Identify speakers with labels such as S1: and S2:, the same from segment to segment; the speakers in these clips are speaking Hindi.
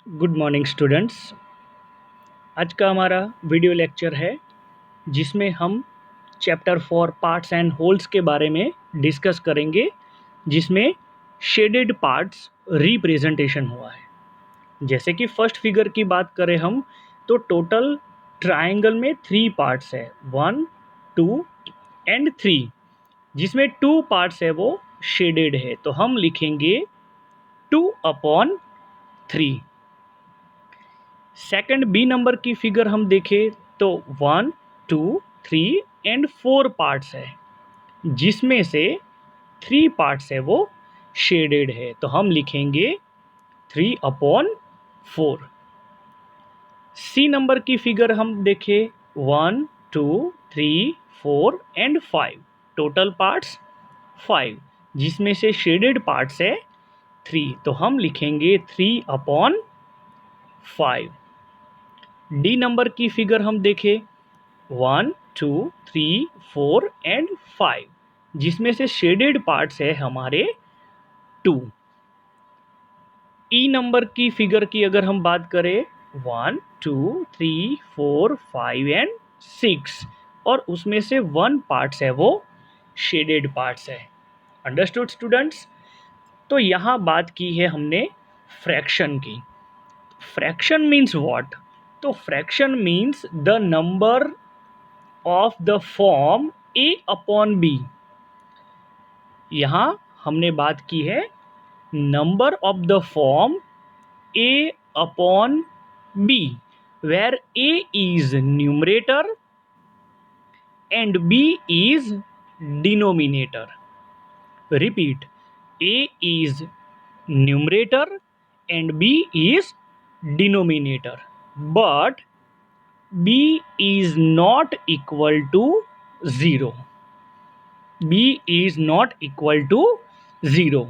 S1: Good morning students. आज का हमारा वीडियो लेक्चर है जिसमें हम चैप्टर 4 पार्ट्स एंड होल्स के बारे में डिस्कस करेंगे, जिसमें शेडेड पार्ट्स रिप्रेजेंटेशन हुआ है। जैसे कि फर्स्ट फिगर की बात करें हम, तो टोटल ट्रायंगल में 3 पार्ट्स है, 1, 2 एंड 3, जिसमें 2 पार्ट्स है वो शेडेड है, तो हम लिखेंगे 2/3। सेकंड बी नंबर की फिगर हम देखें तो 1, 2, 3 एंड 4 पार्ट्स है, जिसमें से 3 पार्ट्स है वो शेडेड है, तो हम लिखेंगे 3/4। सी नंबर की फिगर हम देखें 1, 2, 3, 4 एंड 5, टोटल पार्ट्स 5, जिसमें से शेडेड पार्ट्स है 3, तो हम लिखेंगे 3/5। डी नंबर की फिगर हम देखें 1, 2, 3, 4 एंड 5, जिसमें से शेडेड पार्ट्स है हमारे 2। ई नंबर की फिगर की अगर हम बात करें 1, 2, 3, 4, 5 एंड 6, और उसमें से 1 पार्ट्स है वो शेडेड पार्ट्स है। Understood students? तो यहाँ बात की है हमने फ्रैक्शन की। Fraction means what? तो fraction means the number of the form a/b। यहाँ हमने बात की है number of the form a/b, where a is numerator and b is denominator. Repeat, a is numerator and b is denominator, but b is not equal to 0. b is not equal to 0।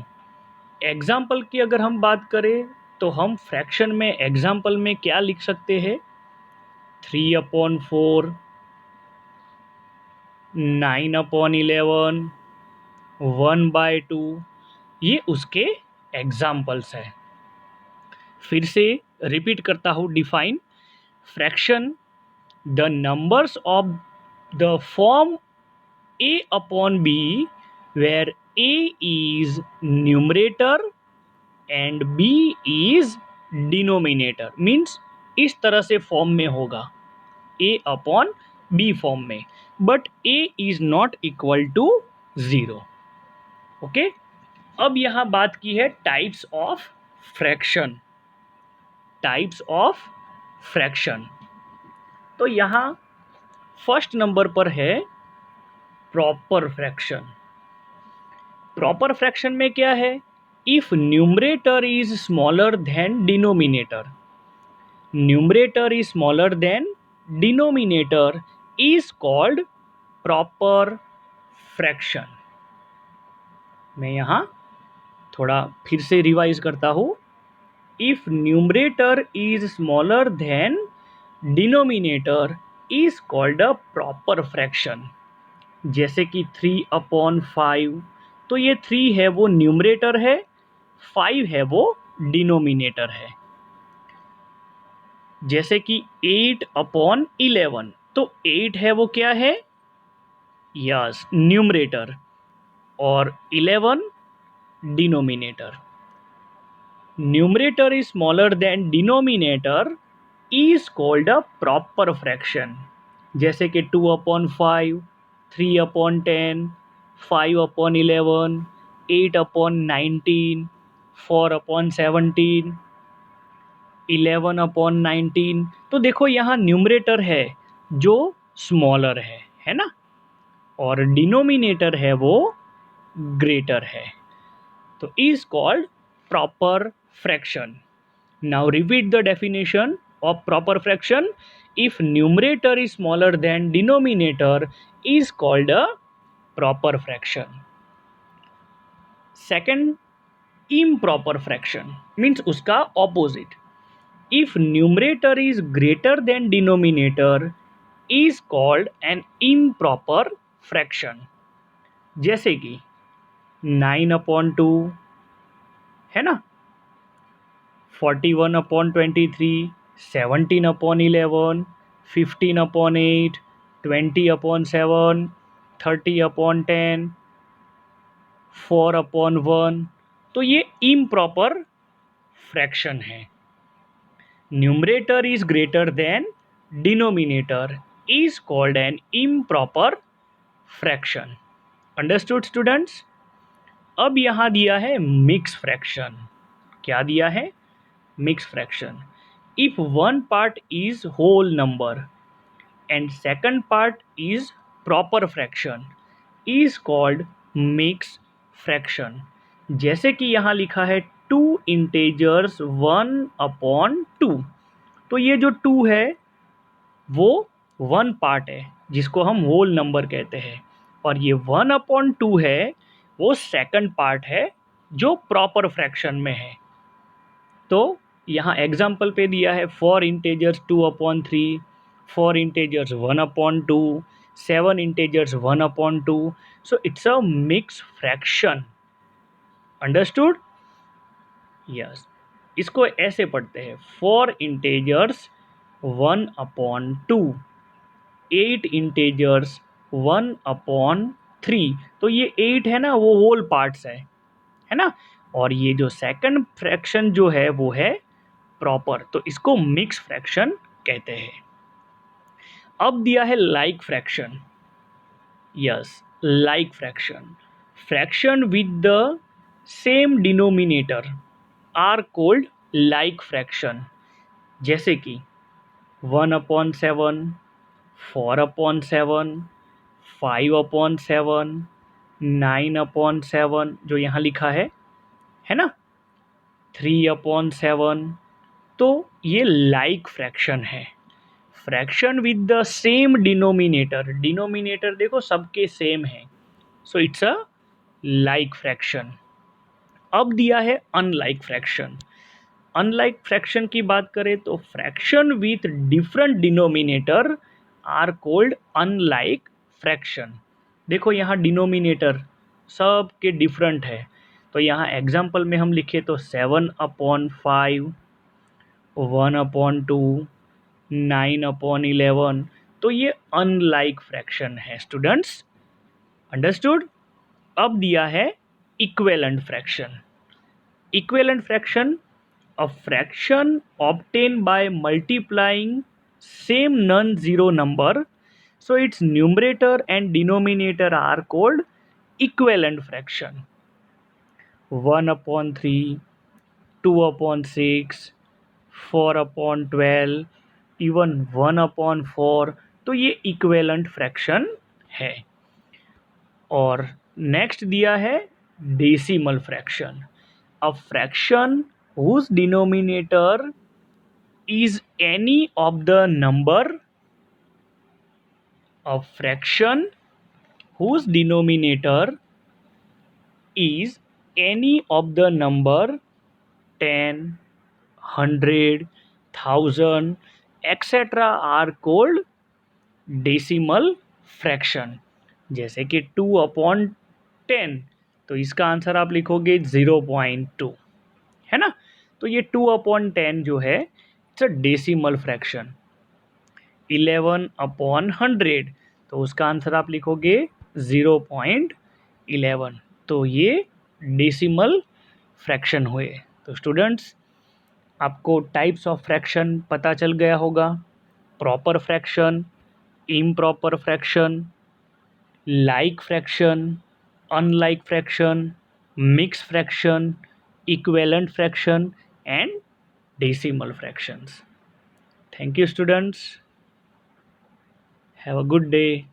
S1: Example की अगर हम बात करें तो हम फ्रैक्शन में एग्जाम्पल में क्या लिख सकते हैं? 3/4, 9/11, 1/2, ये उसके एग्जाम्पल्स हैं। फिर से रिपीट करता हूँ define. Fraction, the numbers of the form a/b where a is numerator and b is denominator, means इस तरह से फॉर्म में होगा a/b फॉर्म में, but a is not equal to 0। Okay, अब यहाँ बात की है types of fraction. Types of fraction, तो यहाँ फर्स्ट नंबर पर है प्रॉपर फ्रैक्शन। प्रॉपर फ्रैक्शन में क्या है? If numerator is smaller than denominator, numerator is smaller than denominator is called proper fraction. मैं यहाँ थोड़ा फिर से रिवाइज करता हूँ। If numerator is smaller than denominator is called a proper fraction. जैसे कि 3/5, तो ये 3 है वो न्यूमरेटर है, 5 है वो डिनोमिनेटर है। जैसे कि 8/11, तो 8 है वो क्या है? यस, न्यूमरेटर, और 11 denominator. Numerator is smaller than denominator is called a proper fraction. जैसे कि 2/5, 3/10, 5/11, 8/19, 4/17, 11/19। तो देखो यहाँ न्यूमरेटर है जो स्मॉलर है ना, और डिनोमिनेटर है वो ग्रेटर है, तो is called proper fraction. Now repeat the definition of proper fraction. If numerator is smaller than denominator is called a proper fraction. Second, improper fraction means उसका opposite. If numerator is greater than denominator is called an improper fraction. जैसे कि 9/2 है ना, 41/23, 17/11, 15/8, 20/7, 30/10, 4/1। तो ये इम्प्रॉपर फ्रैक्शन है। Numerator is greater than denominator is called an improper fraction. Understood students? अब यहां दिया है मिक्स फ्रैक्शन। क्या दिया है? Mix fraction. If one part is whole number and second part is proper fraction is called mixed fraction। जैसे कि यहाँ लिखा है टू इंटेजर्स 1/2। तो ये जो 2 है वो वन पार्ट है जिसको हम होल नंबर कहते हैं, और ये 1/2 है वो सेकंड पार्ट है जो प्रॉपर फ्रैक्शन में है। तो यहाँ एग्जाम्पल पे दिया है 4 integers 2/3, 4 integers 1/2, 7 integers 1/2। So it's a mix fraction. Understood? Yes. इसको ऐसे पढ़ते हैं 4 इंटेजर्स 1/2, 8 इंटेजर्स 1/3। तो ये 8 है ना, वो होल पार्ट्स है ना। और ये जो सेकंड फ्रैक्शन जो है वो है प्रॉपर, तो इसको मिक्स फ्रैक्शन कहते हैं। अब दिया है like fraction. Yes, like fraction. Fraction with the same denominator are called like fraction. जैसे कि 1/7, 4/7, 5/7, 9/7 जो यहाँ लिखा है ना, 3/7। तो ये लाइक फ्रैक्शन है। Fraction with the same denominator, denominator देखो सबके सेम है, so it's a like fraction. अब दिया है अनलाइक फ्रैक्शन। अनलाइक फ्रैक्शन की बात करें तो fraction with different denominator are called unlike fraction. देखो यहाँ डिनोमिनेटर सब के डिफरेंट है, तो यहाँ एग्जाम्पल में हम लिखे तो 7/5, 1/2, 9/11। तो ये अनलाइक फ्रैक्शन है स्टूडेंट्स। अंडरस्टूड? अब दिया है equivalent fraction. Equivalent fraction, a fraction obtain by multiplying same non zero number, so its numerator and denominator are called equivalent fraction। 1/3, 2/6, 4/12, even 1/4। तो ये इक्विवेलेंट फ्रैक्शन है। और नेक्स्ट दिया है decimal fraction. A fraction whose denominator is any of the number, a fraction whose denominator is any of the number 10, 100, 1000, etc. are called decimal fraction. जैसे कि 2/10, तो इसका आंसर आप लिखोगे 0.2, है ना। तो ये 2/10 जो है इट्स अ डेसिमल फ्रैक्शन। 11/100, तो उसका आंसर आप लिखोगे 0.11। तो ये डेसिमल फ्रैक्शन हुए। तो स्टूडेंट्स, आपको टाइप्स ऑफ फ्रैक्शन पता चल गया होगा। Proper fraction, improper fraction, like fraction, unlike fraction, mix fraction, equivalent fraction and decimal fractions. Thank you students, have a good day.